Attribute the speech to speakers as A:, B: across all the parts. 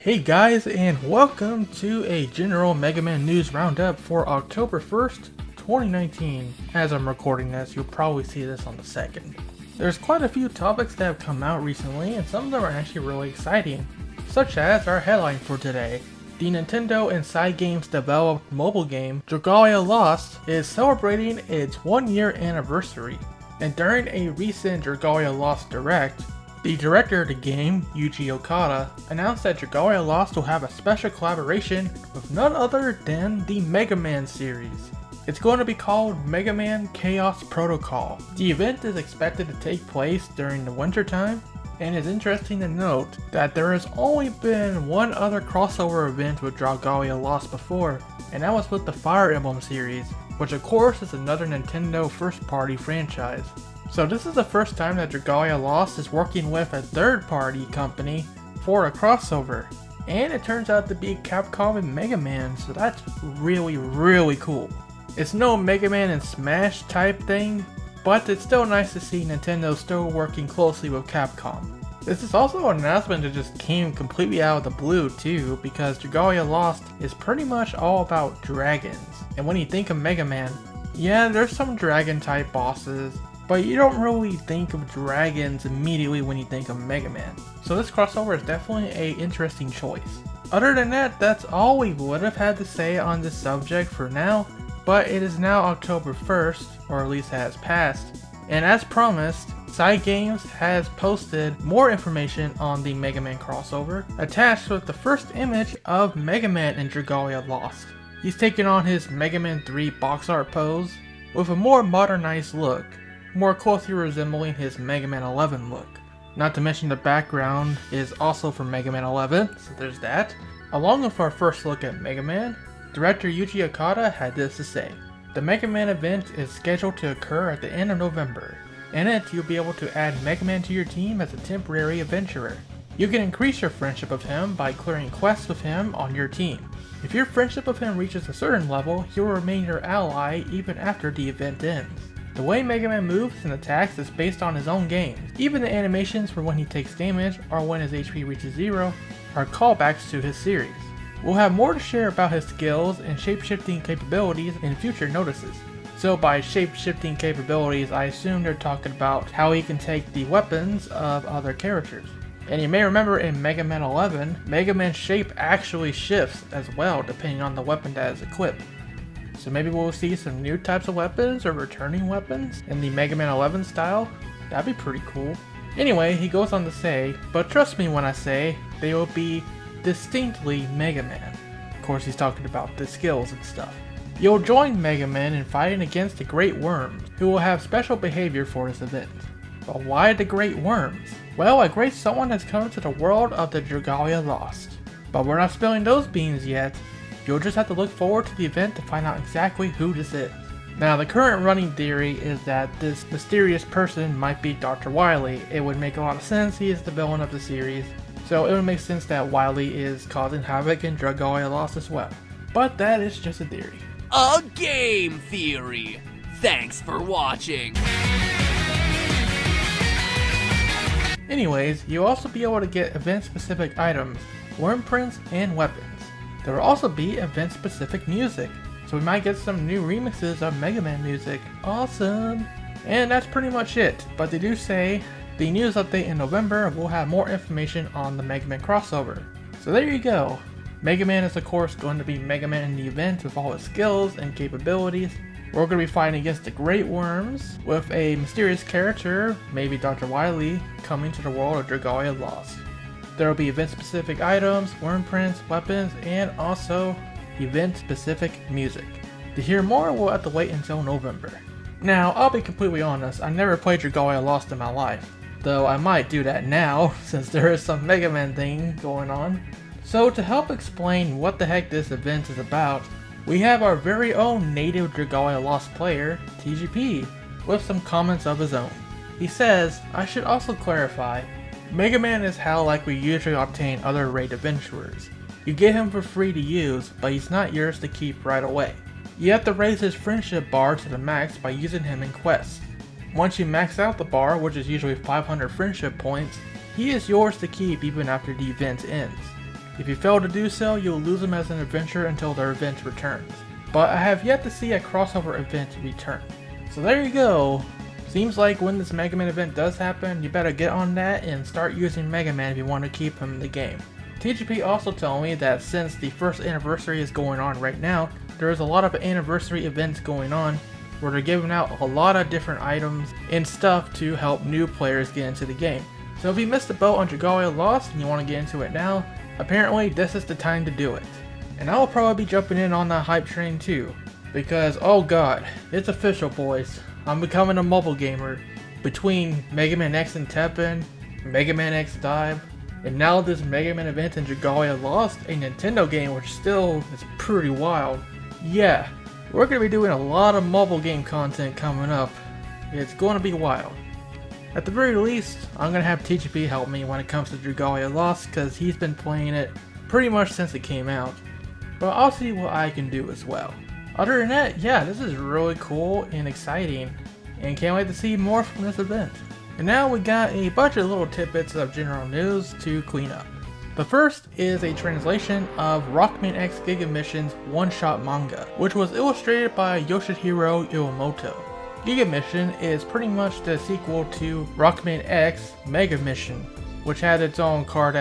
A: Hey guys, and welcome to a general Mega Man news roundup for October 1st, 2019. As I'm recording this, you'll probably see this on the 2nd. There's quite a few topics that have come out recently, and some of them are actually really exciting, such as our headline for today. The Nintendo and Side Games developed mobile game Dragalia Lost is celebrating its 1-year anniversary, and during a recent Dragalia Lost Direct, the director of the game, Yuji Okada, announced that Dragalia Lost will have a special collaboration with none other than the Mega Man series. It's going to be called Mega Man Chaos Protocol. The event is expected to take place during the winter time, and it's interesting to note that there has only been one other crossover event with Dragalia Lost before, and that was with the Fire Emblem series, which of course is another Nintendo first-party franchise. So this is the first time that Dragalia Lost is working with a third-party company for a crossover. And it turns out to be Capcom and Mega Man, so that's really cool. It's no Mega Man and Smash type thing, but it's still nice to see Nintendo still working closely with Capcom. This is also an announcement that just came completely out of the blue too, because Dragalia Lost is pretty much all about dragons. And when you think of Mega Man, yeah, there's some dragon type bosses, but you don't really think of dragons immediately when you think of Mega Man. So this crossover is definitely an interesting choice. Other than that, that's all we would have had to say on this subject for now, but it is now October 1st, or at least has passed, and as promised, Side Games has posted more information on the Mega Man crossover, attached with the first image of Mega Man in Dragalia Lost. He's taken on his Mega Man 3 box art pose, with a more modernized look, more closely resembling his Mega Man 11 look. Not to mention the background is also from Mega Man 11, so there's that. Along with our first look at Mega Man, director Yuji Okada had this to say. The Mega Man event is scheduled to occur at the end of November. In it, you'll be able to add Mega Man to your team as a temporary adventurer. You can increase your friendship with him by clearing quests with him on your team. If your friendship with him reaches a certain level, he will remain your ally even after the event ends. The way Mega Man moves and attacks is based on his own games. Even the animations for when he takes damage or when his HP reaches 0 are callbacks to his series. We'll have more to share about his skills and shape-shifting capabilities in future notices. So by shape-shifting capabilities, I assume they're talking about how he can take the weapons of other characters. And you may remember in Mega Man 11, Mega Man's shape actually shifts as well depending on the weapon that is equipped. So maybe we'll see some new types of weapons or returning weapons in the Mega Man 11 style. That'd be pretty cool. Anyway, he goes on to say, but trust me when I say, they will be distinctly Mega Man. Of course he's talking about the skills and stuff. You'll join Mega Man in fighting against the Great Worms, who will have special behavior for this event. But why the Great Worms? Well, a great someone has come to the world of the Dragalia Lost. But we're not spilling those beans yet. You'll just have to look forward to the event to find out exactly who this is. Now, the current running theory is that this mysterious person might be Dr. Wily. It would make a lot of sense, he is the villain of the series, so it would make sense that Wily is causing havoc in Dragalia Lost as well. But that is just a theory.
B: A game theory! Thanks for watching!
A: Anyways, you'll also be able to get event-specific items, worm prints, and weapons. There will also be event-specific music, so we might get some new remixes of Mega Man music. Awesome! And that's pretty much it, but they do say the news update in November will have more information on the Mega Man crossover. So there you go. Mega Man is of course going to be Mega Man in the event with all his skills and capabilities. We're going to be fighting against the Great Worms with a mysterious character, maybe Dr. Wily, coming to the world of Dragalia Lost. There will be event-specific items, worm prints, weapons, and also event-specific music. To hear more, we'll have to wait until November. Now, I'll be completely honest, I never played Dragalia Lost in my life, though I might do that now, since there is some Mega Man thing going on. So to help explain what the heck this event is about, we have our very own native Dragalia Lost player, TGP, with some comments of his own. He says, I should also clarify, Mega Man is how like we usually obtain other raid adventurers. You get him for free to use, but he's not yours to keep right away. You have to raise his friendship bar to the max by using him in quests. Once you max out the bar, which is usually 500 friendship points, he is yours to keep even after the event ends. If you fail to do so, you'll lose them as an adventure until their event returns. But I have yet to see a crossover event return. So there you go. Seems like when this Mega Man event does happen, you better get on that and start using Mega Man if you want to keep him in the game. TGP also told me that since the first anniversary is going on right now, there is a lot of anniversary events going on where they're giving out a lot of different items and stuff to help new players get into the game. So if you missed the boat on Dragalia Lost and you want to get into it now, apparently this is the time to do it. And I will probably be jumping in on that hype train too, because oh god, it's official boys, I'm becoming a mobile gamer. Between Mega Man X and Teppen, Mega Man X Dive, and now this Mega Man event in Dragalia Lost, a Nintendo game which still is pretty wild. Yeah, we're going to be doing a lot of mobile game content coming up. It's going to be wild. At the very least, I'm going to have TGP help me when it comes to Dragalia Lost because he's been playing it pretty much since it came out. But I'll see what I can do as well. Other than that, yeah, this is really cool and exciting, and can't wait to see more from this event. And now we got a bunch of little tidbits of general news to clean up. The first is a translation of Rockman X Giga Mission's one-shot manga, which was illustrated by Yoshihiro Iwamoto. Giga Mission is pretty much the sequel to Rockman X Mega Mission, which had its own card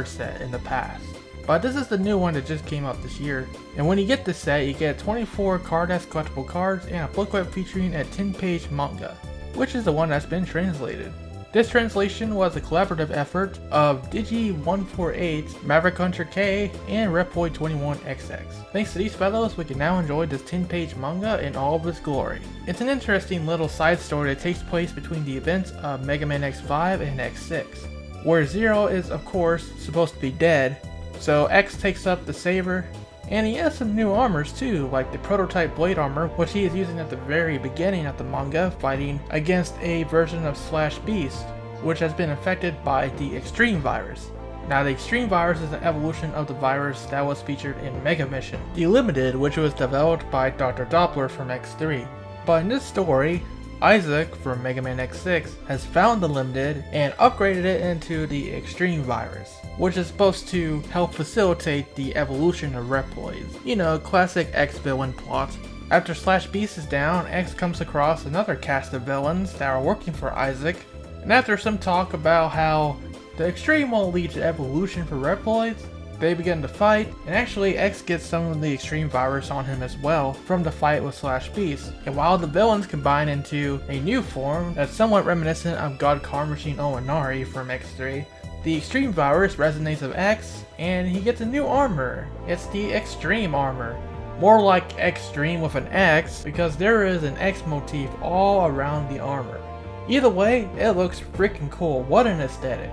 A: set in the past. But this is the new one that just came out this year, and when you get this set, you get 24 collectible cards and a booklet featuring a 10-page manga, which is the one that's been translated. This translation was a collaborative effort of Digi148, Maverick Hunter K, and Reploid21XX. Thanks to these fellows, we can now enjoy this 10-page manga in all of its glory. It's an interesting little side story that takes place between the events of Mega Man X5 and X6, where Zero is of course supposed to be dead, so X takes up the saber, and he has some new armors too, like the prototype blade armor, which he is using at the very beginning of the manga, fighting against a version of Slash Beast, which has been infected by the Extreme Virus. Now the Extreme Virus is an evolution of the virus that was featured in Mega Mission, the Limited, which was developed by Dr. Doppler from X3. But in this story, Isaac from Mega Man X6 has found the Limited and upgraded it into the Extreme Virus, which is supposed to help facilitate the evolution of Reploids. You know, classic X villain plot. After Slash Beast is down, X comes across another cast of villains that are working for Isaac, and after some talk about how the Extreme won't lead to evolution for Reploids, they begin to fight, and actually X gets some of the Extreme Virus on him as well from the fight with Slash Beast. And while the villains combine into a new form that's somewhat reminiscent of God Car Machine Owanari from X3, the Extreme Virus resonates with X, and he gets a new armor. It's the Extreme armor. More like Extreme with an X, because there is an X motif all around the armor. Either way, it looks freaking cool. What an aesthetic.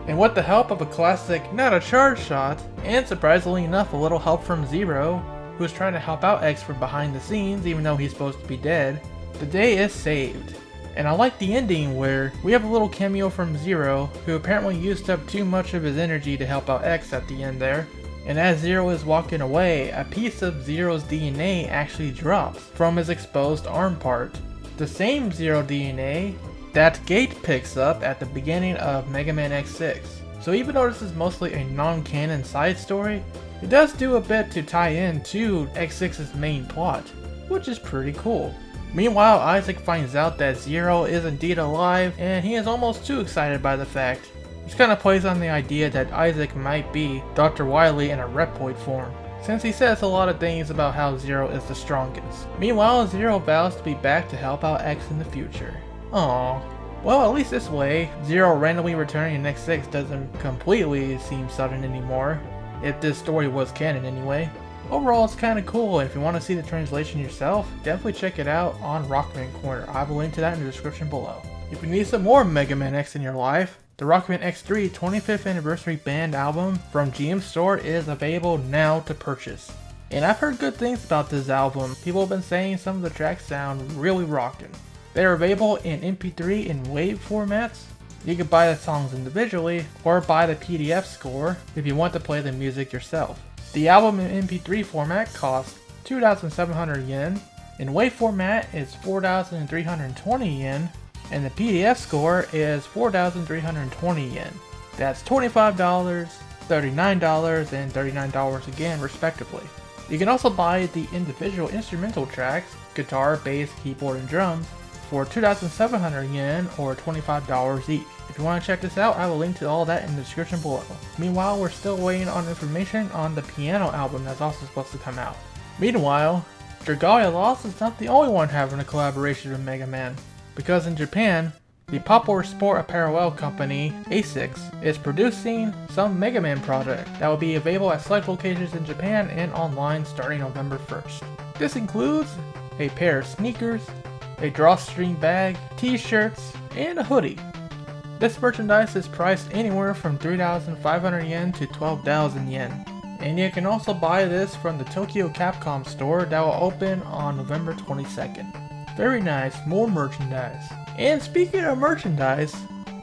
A: And with the help of a classic, not a charge shot, and surprisingly enough a little help from Zero, who's trying to help out X from behind the scenes even though he's supposed to be dead, the day is saved. And I like the ending where we have a little cameo from Zero, who apparently used up too much of his energy to help out X at the end there. And as Zero is walking away, a piece of Zero's DNA actually drops from his exposed arm part. The same Zero DNA that Gate picks up at the beginning of Mega Man X6. So even though this is mostly a non-canon side story, it does do a bit to tie in to X6's main plot, which is pretty cool. Meanwhile, Isaac finds out that Zero is indeed alive, and he is almost too excited by the fact. This kind of plays on the idea that Isaac might be Dr. Wily in a Reploid form, since he says a lot of things about how Zero is the strongest. Meanwhile, Zero vows to be back to help out X in the future. Aww. Well, at least this way, Zero randomly returning in X6 doesn't completely seem sudden anymore, if this story was canon anyway. Overall, it's kinda cool, and if you want to see the translation yourself, definitely check it out on Rockman Corner. I have a link to that in the description below. If you need some more Mega Man X in your life, the Rockman X3 25th Anniversary Band album from GM Store is available now to purchase. And I've heard good things about this album. People have been saying some of the tracks sound really rockin'. They are available in MP3 and WAV formats. You can buy the songs individually or buy the PDF score if you want to play the music yourself. The album in MP3 format costs 2,700 yen, in WAV format is 4,320 yen, and the PDF score is 4,320 yen. That's $25 $39 and $39 again respectively. You can also buy the individual instrumental tracks, guitar, bass, keyboard, and drums, for 2,700 yen or $25 each. If you want to check this out, I will link to all that in the description below. Meanwhile, we're still waiting on information on the piano album that's also supposed to come out. Meanwhile, Dragalia Lost is not the only one having a collaboration with Mega Man, because in Japan, the popular sport apparel company ASICS is producing some Mega Man product that will be available at select locations in Japan and online starting November 1st. This includes a pair of sneakers, a drawstring bag, t-shirts, and a hoodie. This merchandise is priced anywhere from 3,500 yen to 12,000 yen. And you can also buy this from the Tokyo Capcom store that will open on November 22nd. Very nice, more merchandise. And speaking of merchandise,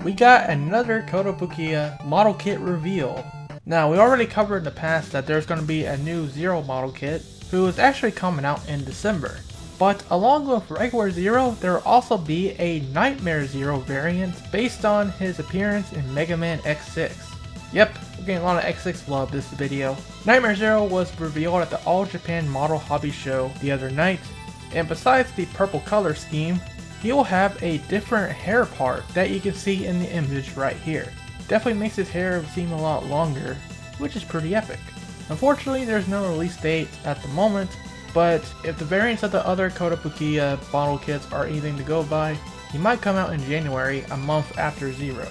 A: we got another Kotobukiya model kit reveal. Now, we already covered in the past that there's going to be a new Zero model kit, who is actually coming out in December. But along with regular Zero, there will also be a Nightmare Zero variant based on his appearance in Mega Man X6. Yep, we're getting a lot of X6 love this video. Nightmare Zero was revealed at the All Japan Model Hobby Show the other night, and besides the purple color scheme, he will have a different hair part that you can see in the image right here. Definitely makes his hair seem a lot longer, which is pretty epic. Unfortunately, there's no release date at the moment, but if the variants of the other Kotobukiya model kits are anything to go by, he might come out in January, a month after Zero.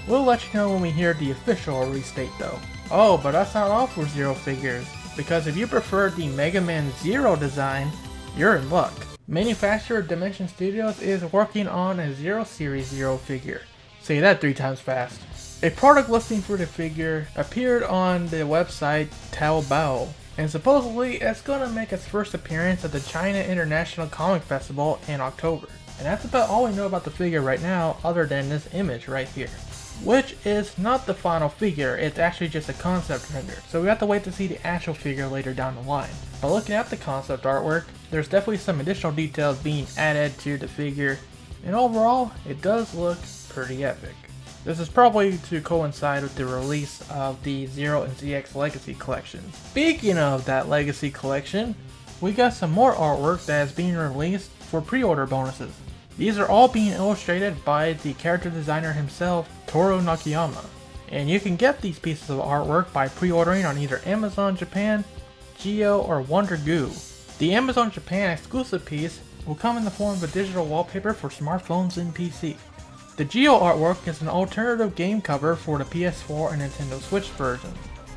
A: We'll let you know when we hear the official release date though. Oh, but that's not all for Zero figures, because if you prefer the Mega Man Zero design, you're in luck. Manufacturer Dimension Studios is working on a Zero Series Zero figure. Say that 3 times fast. A product listing for the figure appeared on the website Taobao, and supposedly it's gonna make its first appearance at the China International Comic Festival in October. And that's about all we know about the figure right now, other than this image right here. Which is not the final figure, it's actually just a concept render, so we have to wait to see the actual figure later down the line. But looking at the concept artwork, there's definitely some additional details being added to the figure, and overall, it does look pretty epic. This is probably to coincide with the release of the Zero and ZX Legacy Collection. Speaking of that Legacy Collection, we got some more artwork that is being released for pre-order bonuses. These are all being illustrated by the character designer himself, Toru Nakayama. And you can get these pieces of artwork by pre-ordering on either Amazon Japan, Geo, or Wonder Goo. The Amazon Japan exclusive piece will come in the form of a digital wallpaper for smartphones and PC. The Geo artwork is an alternative game cover for the PS4 and Nintendo Switch version.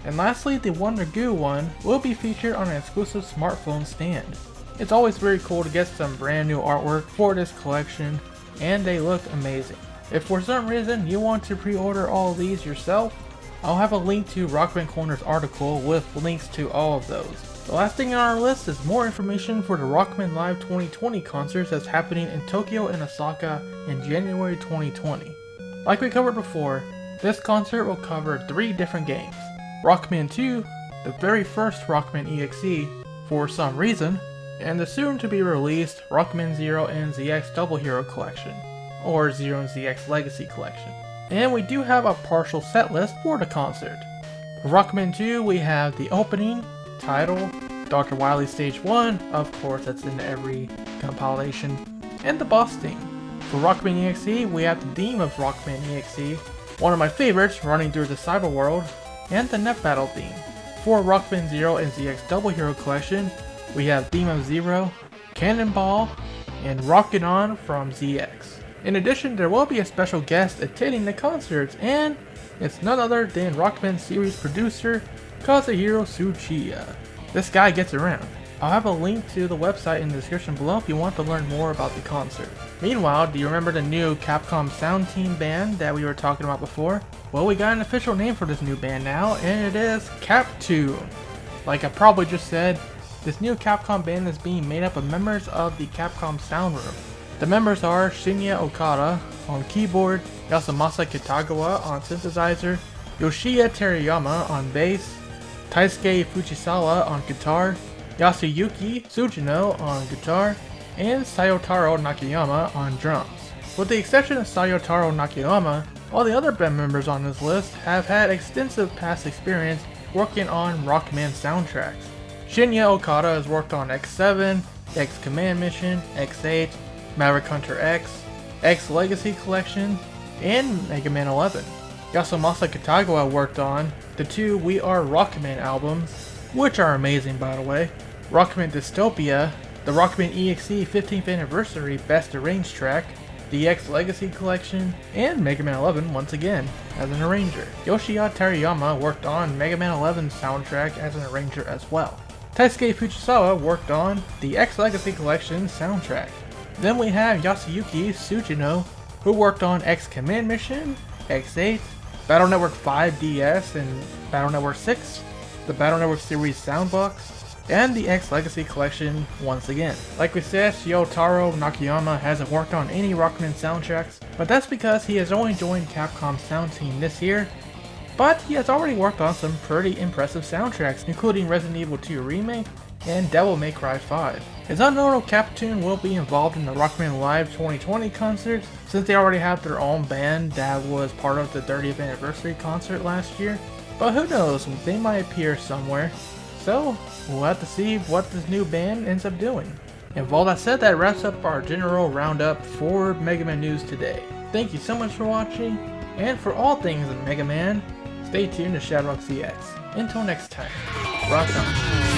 A: And lastly, the Wonder Goo one will be featured on an exclusive smartphone stand. It's always very cool to get some brand new artwork for this collection, and they look amazing. If for some reason you want to pre-order all of these yourself, I'll have a link to Rockman Corner's article with links to all of those. The last thing on our list is more information for the Rockman Live 2020 concerts that's happening in Tokyo and Osaka in January 2020. Like we covered before, this concert will cover 3 different games. Rockman 2, the very first Rockman EXE, for some reason, and the soon to be released Rockman Zero and ZX Double Hero Collection, or Zero and ZX Legacy Collection. And we do have a partial set list for the concert. For Rockman 2, we have the opening, title, Dr. Wily Stage 1, of course that's in every compilation, and the boss theme. For Rockman EXE, we have the theme of Rockman EXE, one of my favorites running through the cyber world, and the Net Battle theme. For Rockman Zero and ZX Double Hero Collection, we have Theme of Zero, Cannonball, and Rockin' On from ZX. In addition, there will be a special guest attending the concerts, and it's none other than Rockman series producer Kazuhiro Tsuchiya. This guy gets around. I'll have a link to the website in the description below if you want to learn more about the concert. Meanwhile, do you remember the new Capcom Sound Team band that we were talking about before? Well, we got an official name for this new band now, and it is Captune. Like I probably just said, this new Capcom band is being made up of members of the Capcom Sound Room. The members are Shinya Okada on keyboard, Yasumasa Kitagawa on synthesizer, Yoshiya Terayama on bass, Taisuke Fujisawa on guitar, Yasuyuki Tsujino on guitar, and Sayotaro Nakayama on drums. With the exception of Sayotaro Nakayama, All the other band members on this list have had extensive past experience working on Rockman soundtracks. Shinya Okada has worked on X7, X Command Mission, X8, Maverick Hunter X, X Legacy Collection, and Mega Man 11. Yasumasa Kitagawa worked on the 2 We Are Rockman albums, which are amazing by the way, Rockman Dystopia, the Rockman EXE 15th Anniversary Best Arranged track, the X Legacy Collection, and Mega Man 11 once again as an arranger. Yoshia Terayama worked on Mega Man 11's soundtrack as an arranger as well. Taisuke Fujisawa worked on the X Legacy Collection soundtrack. Then we have Yasuyuki Tsujino, who worked on X Command Mission, X8, Battle Network 5 DS and Battle Network 6, the Battle Network Series Soundbox, and the X Legacy Collection once again. Like we said, Yotaro Nakayama hasn't worked on any Rockman soundtracks, but that's because he has only joined Capcom's sound team this year, but he has already worked on some pretty impressive soundtracks, including Resident Evil 2 Remake and Devil May Cry 5. It's unknown if Captoon will be involved in the Rockman Live 2020 concert, since they already have their own band that was part of the 30th anniversary concert last year, but who knows, they might appear somewhere. So, we'll have to see what this new band ends up doing. And with all that said, that wraps up our general roundup for Mega Man news today. Thank you so much for watching, and for all things Mega Man, stay tuned to ShadowRockZX. Until next time, rock on.